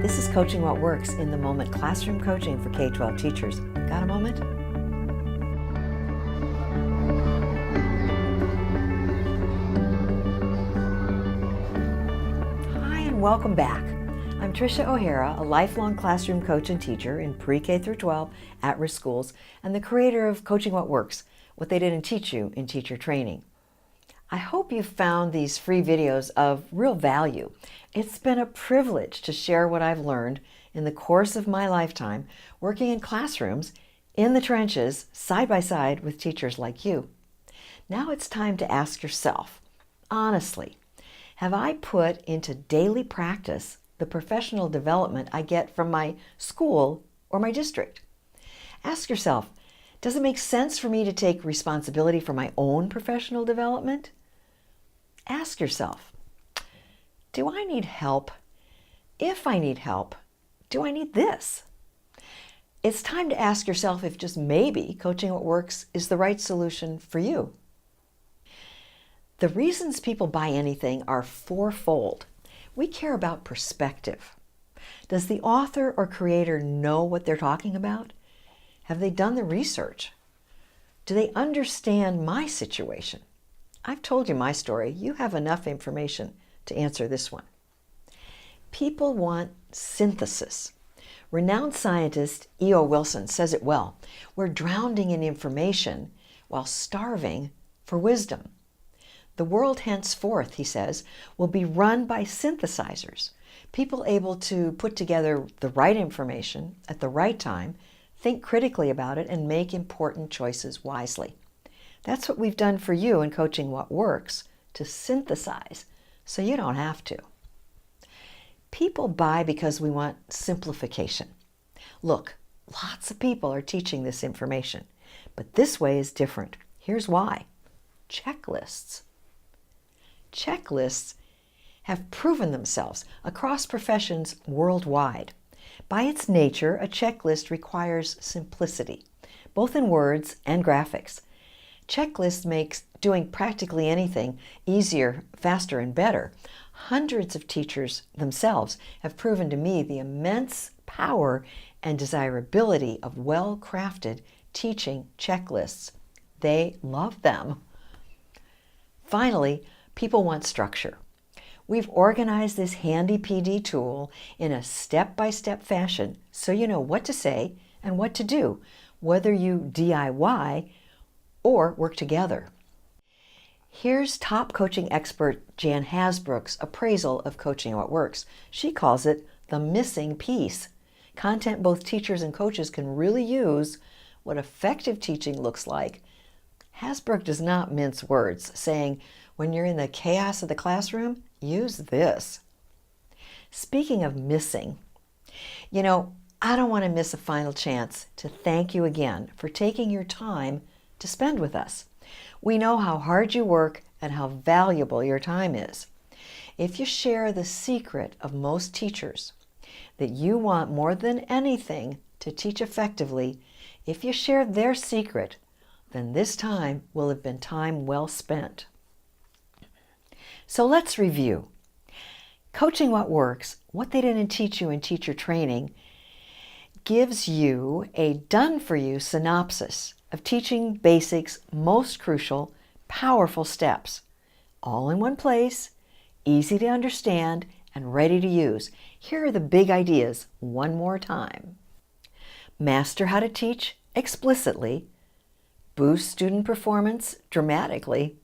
This is Coaching What Works in the Moment Classroom Coaching for K-12 teachers. Got a moment? Hi and welcome back. I'm Tricia O'Hara, a lifelong classroom coach and teacher in pre-K through 12 at-risk schools and the creator of Coaching What Works, what they didn't teach you in teacher training. I hope you've found these free videos of real value. It's been a privilege to share what I've learned in the course of my lifetime working in classrooms, in the trenches, side by side with teachers like you. Now it's time to ask yourself, honestly, have I put into daily practice the professional development I get from my school or my district? Ask yourself, does it make sense for me to take responsibility for my own professional development? Ask yourself, do I need help? If I need help, do I need this? It's time to ask yourself if just maybe Coaching What Works is the right solution for you. The reasons people buy anything are fourfold. We care about perspective. Does the author or creator know what they're talking about? Have they done the research? Do they understand my situation? I've told you my story. You have enough information to answer this one. People want synthesis. Renowned scientist E.O. Wilson says it well. We're drowning in information while starving for wisdom. The world henceforth, he says, will be run by synthesizers, people able to put together the right information at the right time, think critically about it, and make important choices wisely. That's what we've done for you in Coaching What Works, to synthesize so you don't have to. People buy because we want simplification. Look, lots of people are teaching this information, but this way is different. Here's why. Checklists. Checklists have proven themselves across professions worldwide. By its nature, a checklist requires simplicity, both in words and graphics. Checklist makes doing practically anything easier, faster, and better. Hundreds of teachers themselves have proven to me the immense power and desirability of well-crafted teaching checklists. They love them. Finally, people want structure. We've organized this handy PD tool in a step-by-step fashion so you know what to say and what to do, whether you DIY or work together. Here's top coaching expert Jan Hasbrook's appraisal of Coaching What Works. She calls it the missing piece. Content both teachers and coaches can really use, what effective teaching looks like. Hasbrook does not mince words, saying, when you're in the chaos of the classroom, use this. Speaking of missing, I don't want to miss a final chance to thank you again for taking your time to spend with us. We know how hard you work and how valuable your time is. If you share the secret of most teachers, that you want more than anything to teach effectively, if you share their secret, then this time will have been time well spent. So let's review. Coaching What Works, what they didn't teach you in teacher training, gives you a done-for-you synopsis of teaching basics' most crucial, powerful steps, all in one place, easy to understand, and ready to use. Here are the big ideas one more time. Master how to teach explicitly, boost student performance dramatically,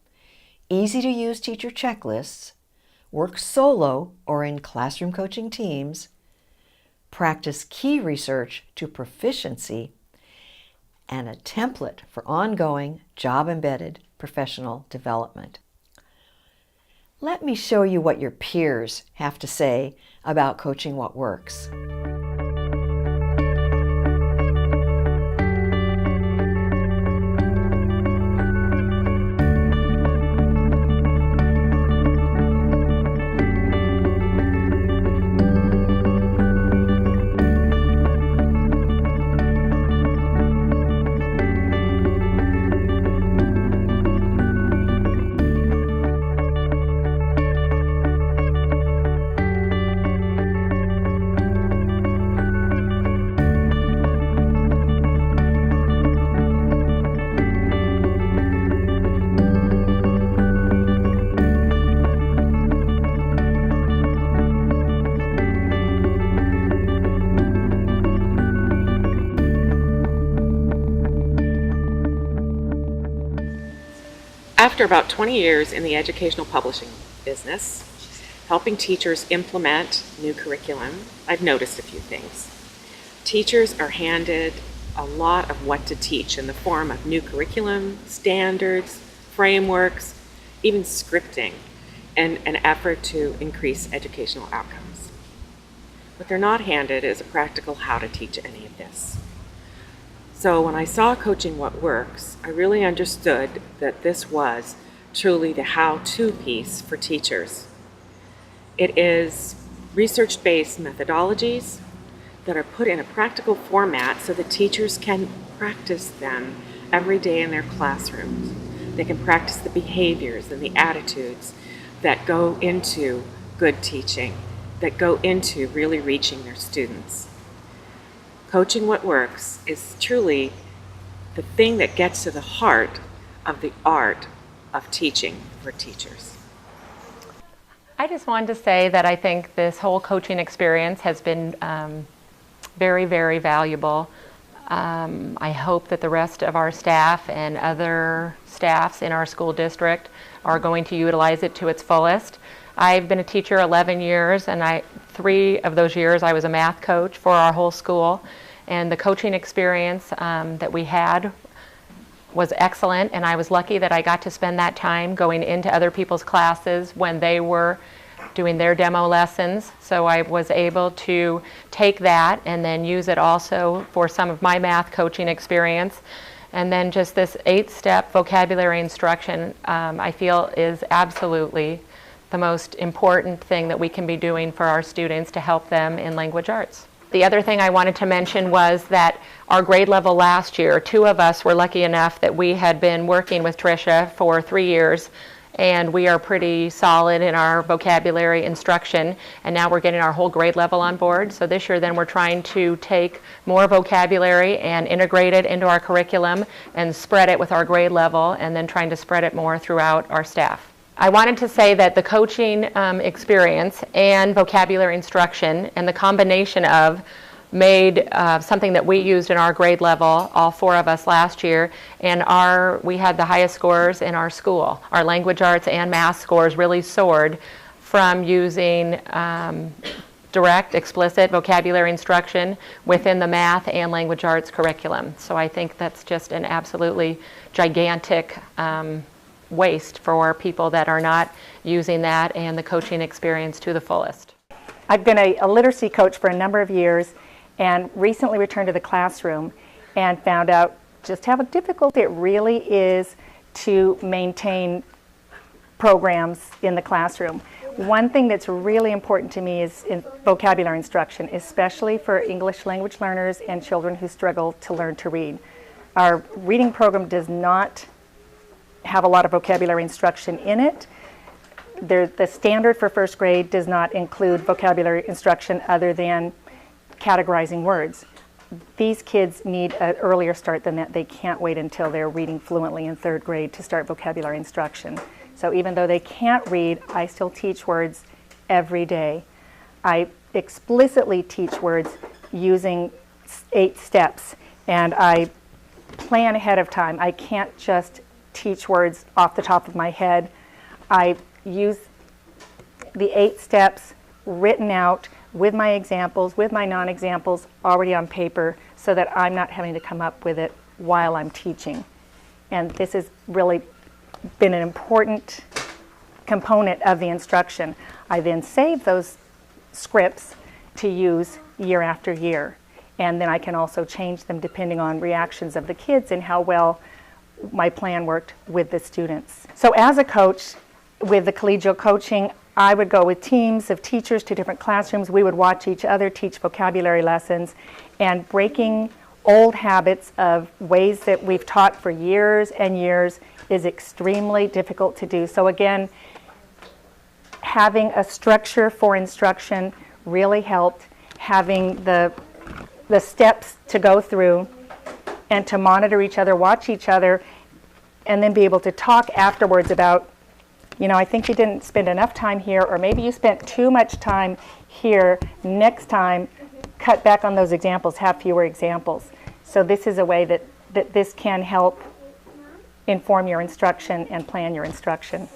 easy to use teacher checklists, work solo or in classroom coaching teams, practice key research to proficiency, and a template for ongoing job-embedded professional development. Let me show you what your peers have to say about Coaching What Works. After about 20 years in the educational publishing business, helping teachers implement new curriculum, I've noticed a few things. Teachers are handed a lot of what to teach in the form of new curriculum, standards, frameworks, even scripting, and an effort to increase educational outcomes. What they're not handed is a practical how to teach any of this. So when I saw Coaching What Works, I really understood that this was truly the how-to piece for teachers. It is research-based methodologies that are put in a practical format so that teachers can practice them every day in their classrooms. They can practice the behaviors and the attitudes that go into good teaching, that go into really reaching their students. Coaching What Works is truly the thing that gets to the heart of the art of teaching for teachers. I just wanted to say that I think this whole coaching experience has been very, very valuable. I hope that the rest of our staff and other staffs in our school district are going to utilize it to its fullest. I've been a teacher 11 years, and 3 of those years I was a math coach for our whole school. And the coaching experience that we had was excellent, and I was lucky that I got to spend that time going into other people's classes when they were doing their demo lessons. So I was able to take that and then use it also for some of my math coaching experience. And then just this 8-step vocabulary instruction, I feel is absolutely the most important thing that we can be doing for our students to help them in language arts. The other thing I wanted to mention was that our grade level last year, 2 of us were lucky enough that we had been working with Tricia for 3 years, and we are pretty solid in our vocabulary instruction, and now we're getting our whole grade level on board. So this year then we're trying to take more vocabulary and integrate it into our curriculum and spread it with our grade level, and then trying to spread it more throughout our staff. I wanted to say that the coaching experience and vocabulary instruction and the combination of made something that we used in our grade level, all 4 of us last year, and we had the highest scores in our school. Our language arts and math scores really soared from using direct, explicit vocabulary instruction within the math and language arts curriculum. So I think that's just an absolutely gigantic waste for people that are not using that and the coaching experience to the fullest. I've been a literacy coach for a number of years and recently returned to the classroom and found out just how difficult it really is to maintain programs in the classroom. One thing that's really important to me is in vocabulary instruction, especially for English language learners and children who struggle to learn to read. Our reading program does not have a lot of vocabulary instruction in it. The standard for first grade does not include vocabulary instruction other than categorizing words. These kids need an earlier start than that. They can't wait until they're reading fluently in 3rd grade to start vocabulary instruction. So even though they can't read, I still teach words every day. I explicitly teach words using 8 steps, and I plan ahead of time. I can't just teach words off the top of my head. I use the 8 steps written out with my examples, with my non-examples already on paper, so that I'm not having to come up with it while I'm teaching. And this has really been an important component of the instruction. I then save those scripts to use year after year. And then I can also change them depending on reactions of the kids and how well my plan worked with the students. So as a coach with the collegial coaching, I would go with teams of teachers to different classrooms. We would watch each other teach vocabulary lessons, and breaking old habits of ways that we've taught for years and years is extremely difficult to do. So again, having a structure for instruction really helped. Having the steps to go through and to monitor each other, watch each other, and then be able to talk afterwards about, you know, I think you didn't spend enough time here, or maybe you spent too much time here. Next time, cut back on those examples, have fewer examples. So this is a way that this can help inform your instruction and plan your instruction.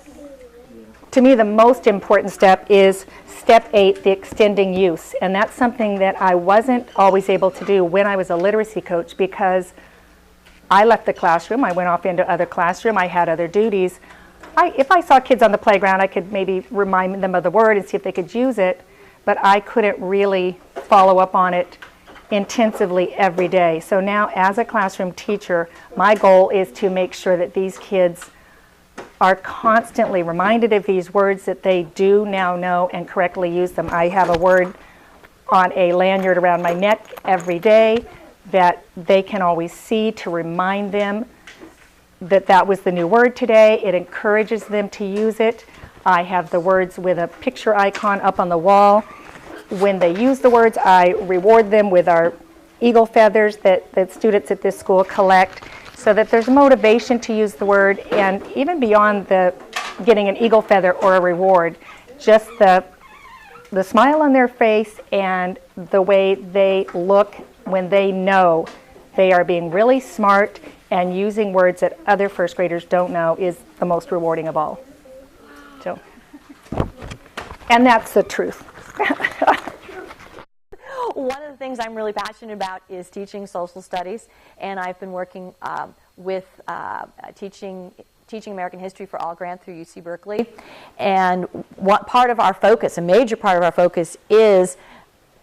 To me, the most important step is step 8, the extending use. And that's something that I wasn't always able to do when I was a literacy coach, because I left the classroom, I went off into other classroom, I had other duties. If I saw kids on the playground, I could maybe remind them of the word and see if they could use it, but I couldn't really follow up on it intensively every day. So now, as a classroom teacher, my goal is to make sure that these kids are constantly reminded of these words, that they do now know and correctly use them. I have a word on a lanyard around my neck every day that they can always see to remind them that that was the new word today. It encourages them to use it. I have the words with a picture icon up on the wall. When they use the words, I reward them with our eagle feathers that students at this school collect, so that there's motivation to use the word. And even beyond the getting an eagle feather or a reward, just the smile on their face and the way they look when they know they are being really smart and using words that other first graders don't know is the most rewarding of all. So, and that's the truth. One of the things I'm really passionate about is teaching social studies, and I've been working with teaching American history for all grant through UC Berkeley. And what part of our focus, a major part of our focus, is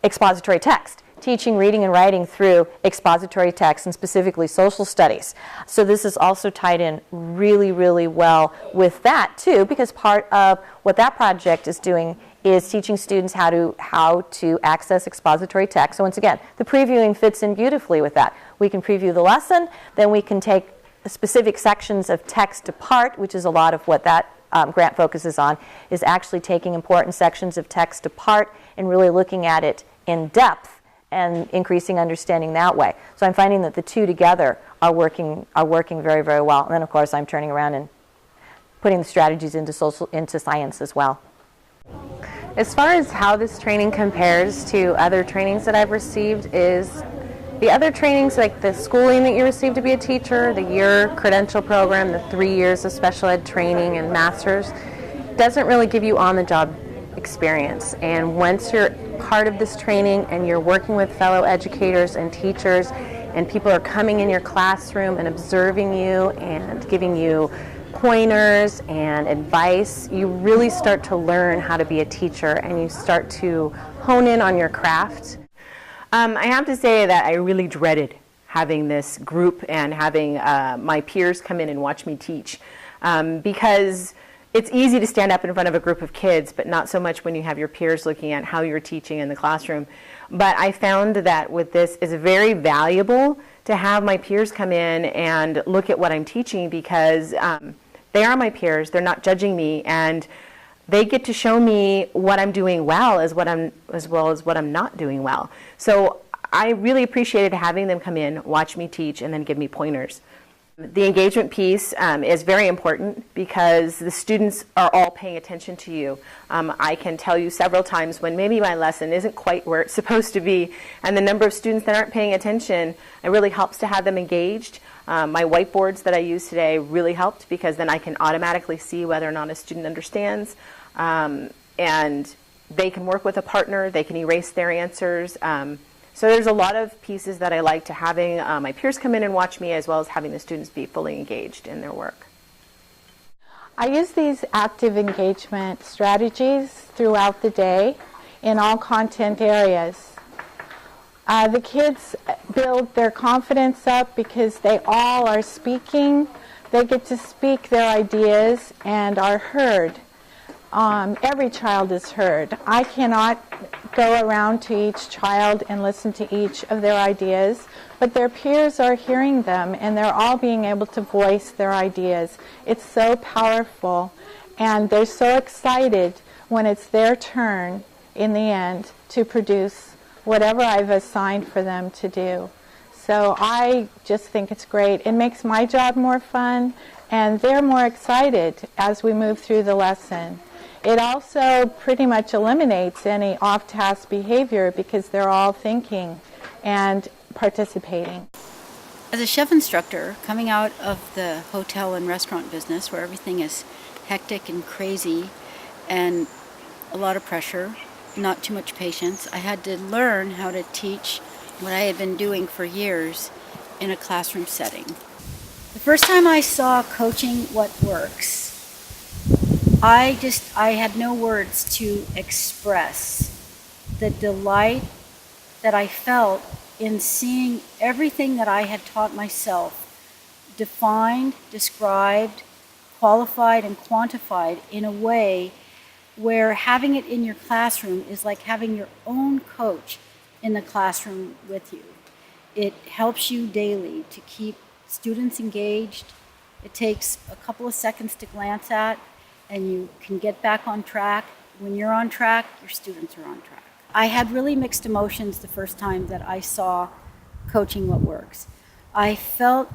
expository text. Teaching reading and writing through expository text, and specifically social studies. So this is also tied in really, really well with that too, because part of what that project is doing is teaching students how to access expository text. So once again, the previewing fits in beautifully with that. We can preview the lesson, then we can take specific sections of text apart, which is a lot of what that grant focuses on, is actually taking important sections of text apart and really looking at it in depth and increasing understanding that way. So I'm finding that the two together are working very, very well. And then of course I'm turning around and putting the strategies into science as well. As far as how this training compares to other trainings that I've received, is the other trainings, like the schooling that you receive to be a teacher, the year credential program, the 3 years of special ed training and master's, doesn't really give you on-the-job experience. And once you're part of this training and you're working with fellow educators and teachers, and people are coming in your classroom and observing you and giving you pointers and advice, you really start to learn how to be a teacher, and you start to hone in on your craft. I have to say that I really dreaded having this group and having my peers come in and watch me teach, because it's easy to stand up in front of a group of kids, but not so much when you have your peers looking at how you're teaching in the classroom. But I found that with this, it's very valuable to have my peers come in and look at what I'm teaching, because they are my peers, they're not judging me, and they get to show me what I'm doing well as well as what I'm not doing well. So I really appreciated having them come in, watch me teach, and then give me pointers. The engagement piece is very important, because the students are all paying attention to you. I can tell you several times when maybe my lesson isn't quite where it's supposed to be, and the number of students that aren't paying attention, it really helps to have them engaged. My whiteboards that I use today really helped, because then I can automatically see whether or not a student understands, and they can work with a partner, they can erase their answers. So there's a lot of pieces that I like to having my peers come in and watch me, as well as having the students be fully engaged in their work. I use these active engagement strategies throughout the day in all content areas. The kids build their confidence up because they all are speaking. They get to speak their ideas and are heard. Every child is heard. I cannot go around to each child and listen to each of their ideas, but their peers are hearing them, and they're all being able to voice their ideas. It's so powerful, and they're so excited when it's their turn in the end to produce whatever I've assigned for them to do. So I just think it's great. It makes my job more fun, and they're more excited as we move through the lesson. It also pretty much eliminates any off-task behavior, because they're all thinking and participating. As a chef instructor, coming out of the hotel and restaurant business where everything is hectic and crazy and a lot of pressure, not too much patience, I had to learn how to teach what I had been doing for years in a classroom setting. The first time I saw Coaching What Works, I had no words to express the delight that I felt in seeing everything that I had taught myself defined, described, qualified, and quantified in a way where having it in your classroom is like having your own coach in the classroom with you. It helps you daily to keep students engaged. It takes a couple of seconds to glance at, and you can get back on track. When you're on track, your students are on track. I had really mixed emotions the first time that I saw Coaching What Works. I felt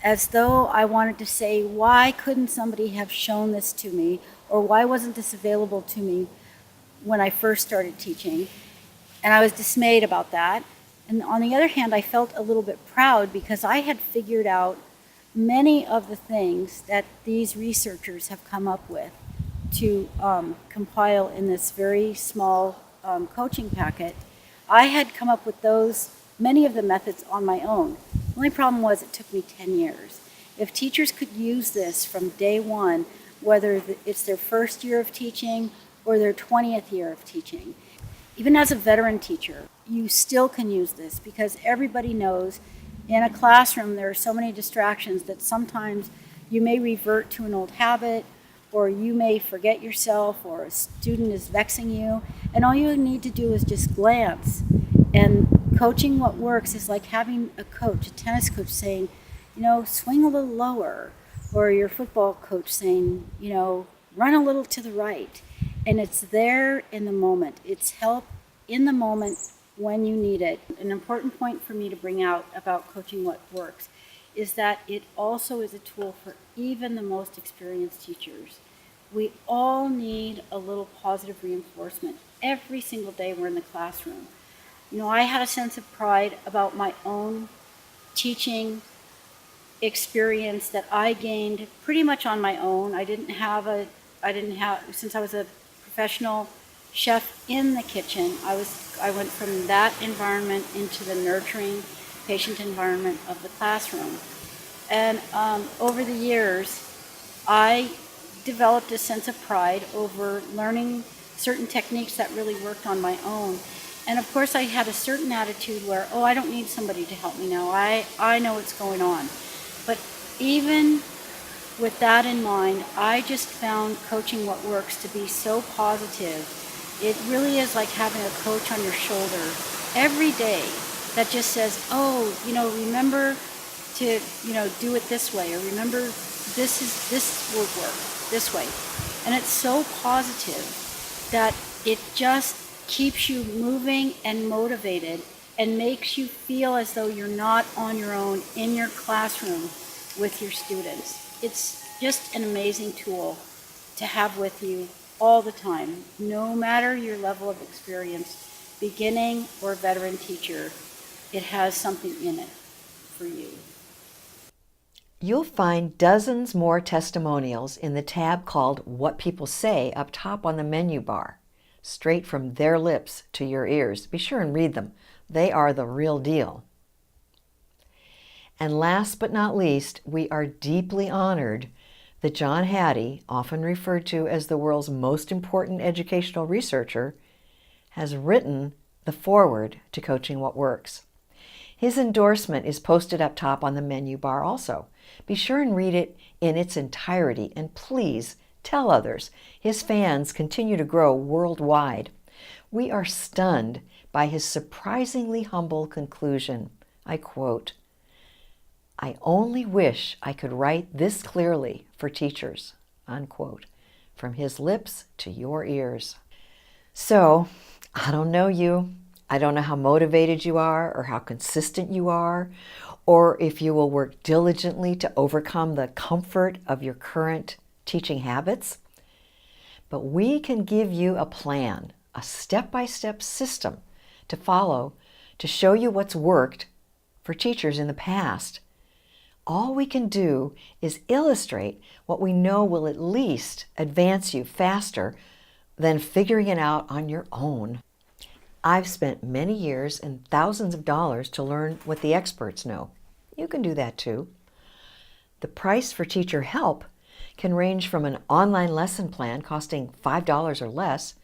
as though I wanted to say, why couldn't somebody have shown this to me? Or why wasn't this available to me when I first started teaching? And I was dismayed about that. And on the other hand, I felt a little bit proud because I had figured out many of the things that these researchers have come up with to compile in this very small coaching packet. I had come up with many of the methods on my own. The only problem was it took me 10 years. If teachers could use this from day one, whether it's their first year of teaching or their 20th year of teaching, even as a veteran teacher, you still can use this because everybody knows in a classroom there are so many distractions that sometimes you may revert to an old habit, or you may forget yourself, or a student is vexing you, and all you need to do is just glance. And Coaching What Works is like having a coach, a tennis coach saying, swing a little lower, or your football coach saying, run a little to the right. And it's there in the moment. It's help in the moment when you need it. An important point for me to bring out about Coaching What Works is that it also is a tool for even the most experienced teachers. We all need a little positive reinforcement every single day we're in the classroom. I had a sense of pride about my own teaching experience that I gained pretty much on my own. Since I was a professional chef in the kitchen, I went from that environment into the nurturing patient environment of the classroom. And over the years, I developed a sense of pride over learning certain techniques that really worked on my own. And of course, I had a certain attitude where, I don't need somebody to help me now. I know what's going on. But even with that in mind, I just found Coaching What Works to be so positive. It really is like having a coach on your shoulder every day that just says, remember to, do it this way, or remember this will work this way. And it's so positive that it just keeps you moving and motivated and makes you feel as though you're not on your own in your classroom with your students. It's just an amazing tool to have with you all the time, no matter your level of experience, beginning or veteran teacher. It has something in it for you. You'll find dozens more testimonials in the tab called What People Say up top on the menu bar, straight from their lips to your ears. Be sure and read them. They are the real deal. And last but not least, we are deeply honored that John Hattie, often referred to as the world's most important educational researcher, has written the foreword to Coaching What Works. His endorsement is posted up top on the menu bar also. Be sure and read it in its entirety, and please tell others. His fans continue to grow worldwide. We are stunned by his surprisingly humble conclusion. I quote, "I only wish I could write this clearly for teachers," unquote, from his lips to your ears. So, I don't know you. I don't know how motivated you are or how consistent you are, or if you will work diligently to overcome the comfort of your current teaching habits. But we can give you a plan, a step-by-step system to follow to show you what's worked for teachers in the past. All we can do is illustrate what we know will at least advance you faster than figuring it out on your own. I've spent many years and thousands of dollars to learn what the experts know. You can do that too. The price for teacher help can range from an online lesson plan costing $5 or less,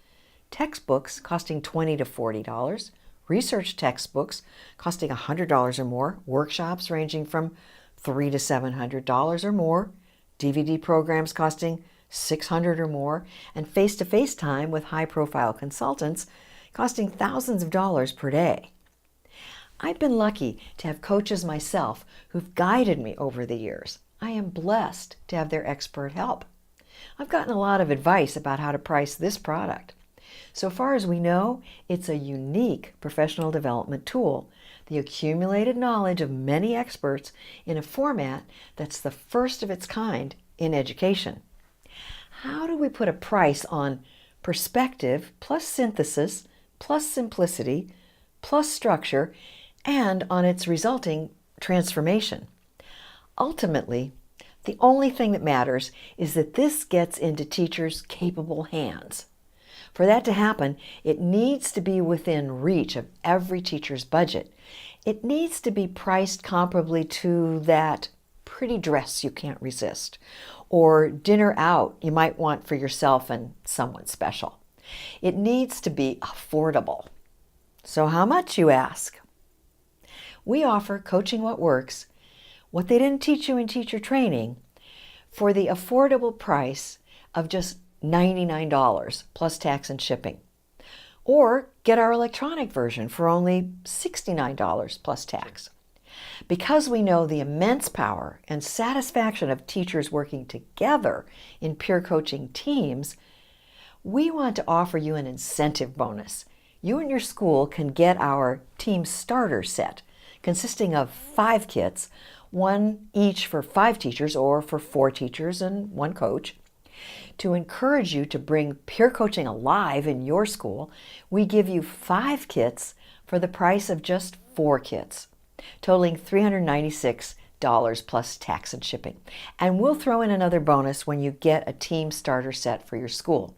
textbooks costing $20 to $40, research textbooks costing $100 or more, workshops ranging from $300 to $700 or more, DVD programs costing $600 or more, and face-to-face time with high-profile consultants costing thousands of dollars per day. I've been lucky to have coaches myself who've guided me over the years. I am blessed to have their expert help. I've gotten a lot of advice about how to price this product. So far as we know, it's a unique professional development tool, the accumulated knowledge of many experts in a format that's the first of its kind in education. How do we put a price on perspective plus synthesis plus simplicity plus structure and on its resulting transformation? Ultimately, the only thing that matters is that this gets into teachers' capable hands. For that to happen, it needs to be within reach of every teacher's budget. It needs to be priced comparably to that pretty dress you can't resist, or dinner out you might want for yourself and someone special. It needs to be affordable. So how much, you ask? We offer Coaching What Works, what they didn't teach you in teacher training, for the affordable price of just $99 plus tax and shipping. Or get our electronic version for only $69 plus tax. Because we know the immense power and satisfaction of teachers working together in peer coaching teams, we want to offer you an incentive bonus. You and your school can get our Team Starter set, consisting of 5 kits, one each for 5 teachers or for 4 teachers and 1 coach. To encourage you to bring peer coaching alive in your school, we give you 5 kits for the price of just 4 kits, totaling $396 plus tax and shipping. And we'll throw in another bonus when you get a Team Starter set for your school.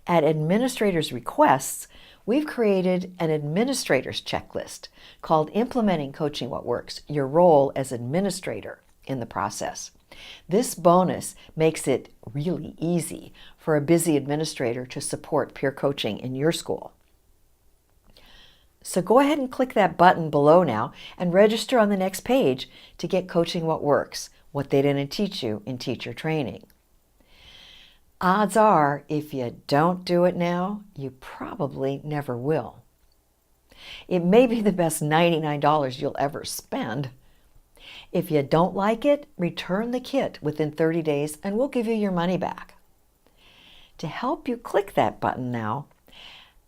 At administrators' requests, we've created an administrator's checklist called Implementing Coaching What Works, your role as administrator in the process. This bonus makes it really easy for a busy administrator to support peer coaching in your school. So go ahead and click that button below now and register on the next page to get Coaching What Works, what they didn't teach you in teacher training. Odds are, if you don't do it now, you probably never will. It may be the best $99 you'll ever spend. If you don't like it, return the kit within 30 days and we'll give you your money back. To help you click that button now,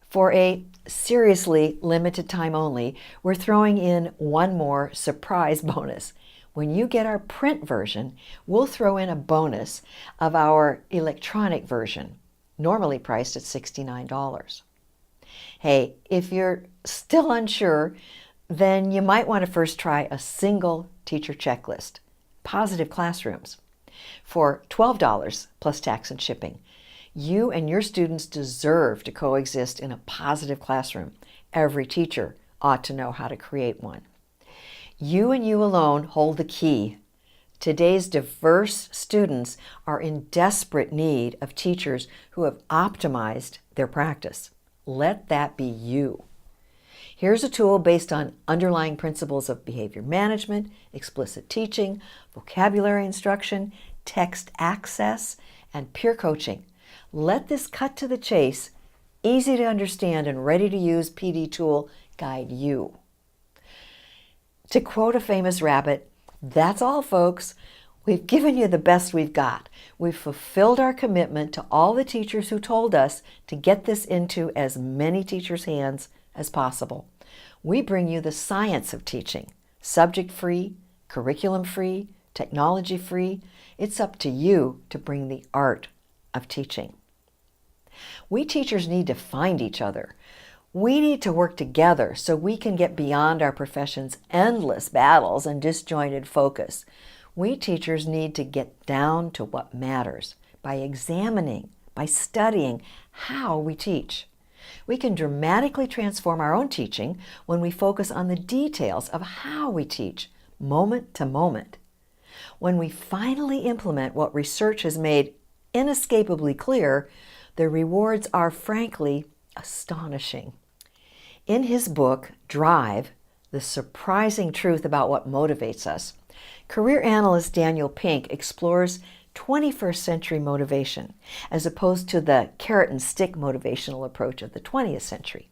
for a seriously limited time only, we're throwing in one more surprise bonus. When you get our print version, we'll throw in a bonus of our electronic version, normally priced at $69. Hey, if you're still unsure, then you might want to first try a single teacher checklist, Positive Classrooms, for $12 plus tax and shipping. You and your students deserve to coexist in a positive classroom. Every teacher ought to know how to create one. You and you alone hold the key. Today's diverse students are in desperate need of teachers who have optimized their practice. Let that be you. Here's a tool based on underlying principles of behavior management, explicit teaching, vocabulary instruction, text access, and peer coaching. Let this cut to the chase, easy to understand and ready to use PD tool guide you. To quote a famous rabbit, that's all, folks. We've given you the best we've got. We've fulfilled our commitment to all the teachers who told us to get this into as many teachers' hands as possible. We bring you the science of teaching, subject-free, curriculum-free, technology-free. It's up to you to bring the art of teaching. We teachers need to find each other. We need to work together so we can get beyond our profession's endless battles and disjointed focus. We teachers need to get down to what matters by examining, by studying how we teach. We can dramatically transform our own teaching when we focus on the details of how we teach, moment to moment. When we finally implement what research has made inescapably clear, the rewards are frankly astonishing. In his book, Drive, The Surprising Truth About What Motivates Us, career analyst Daniel Pink explores 21st century motivation as opposed to the carrot and stick motivational approach of the 20th century.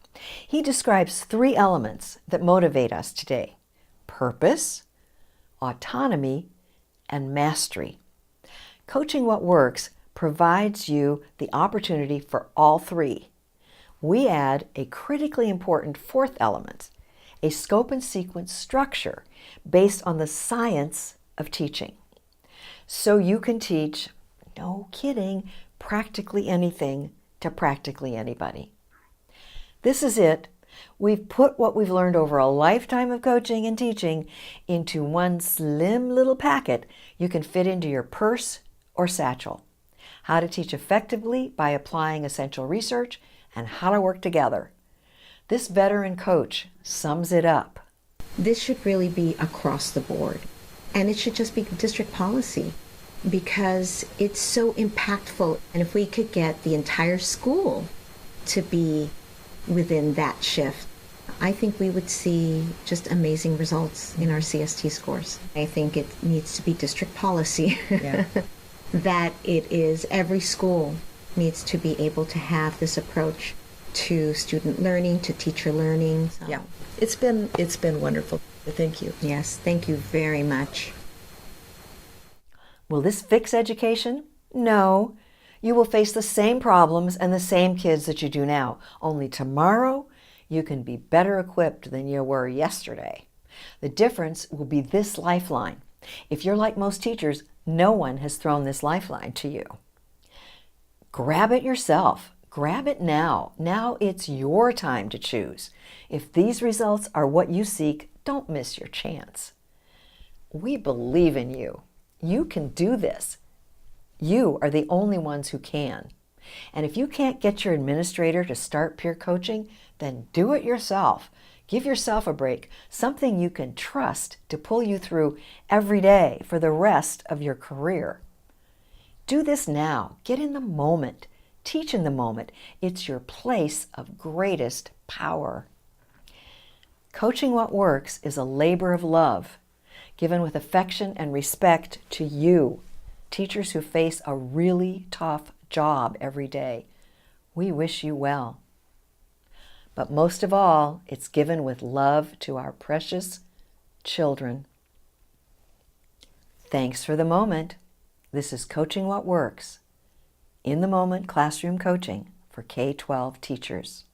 He describes 3 elements that motivate us today: purpose, autonomy, and mastery. Coaching What Works provides you the opportunity for all 3. We add a critically important 4th element, a scope and sequence structure based on the science of teaching. So you can teach, no kidding, practically anything to practically anybody. This is it. We've put what we've learned over a lifetime of coaching and teaching into one slim little packet you can fit into your purse or satchel. How to teach effectively by applying essential research and how to work together. This veteran coach sums it up. This should really be across the board, and it should just be district policy because it's so impactful. And if we could get the entire school to be within that shift, I think we would see just amazing results in our CST scores. I think it needs to be district policy. Yeah. That it is every school needs to be able to have this approach to student learning, to teacher learning. So, Yeah, it's been wonderful. Thank you. yes, thank you very much. Will this fix education? No. You will face the same problems and the same kids that you do now. Only tomorrow, you can be better equipped than you were yesterday. The difference will be this lifeline. If you're like most teachers, no one has thrown this lifeline to you. Grab it yourself. Grab it now. Now it's your time to choose. If these results are what you seek, don't miss your chance. We believe in you. You can do this. You are the only ones who can. And if you can't get your administrator to start peer coaching, then do it yourself. Give yourself a break, something you can trust to pull you through every day for the rest of your career. Do this now. Get in the moment. Teach in the moment. It's your place of greatest power. Coaching What Works is a labor of love, given with affection and respect to you, teachers who face a really tough job every day. We wish you well. But most of all, it's given with love to our precious children. Thanks for the moment. This is Coaching What Works, in the moment classroom coaching for K-12 teachers.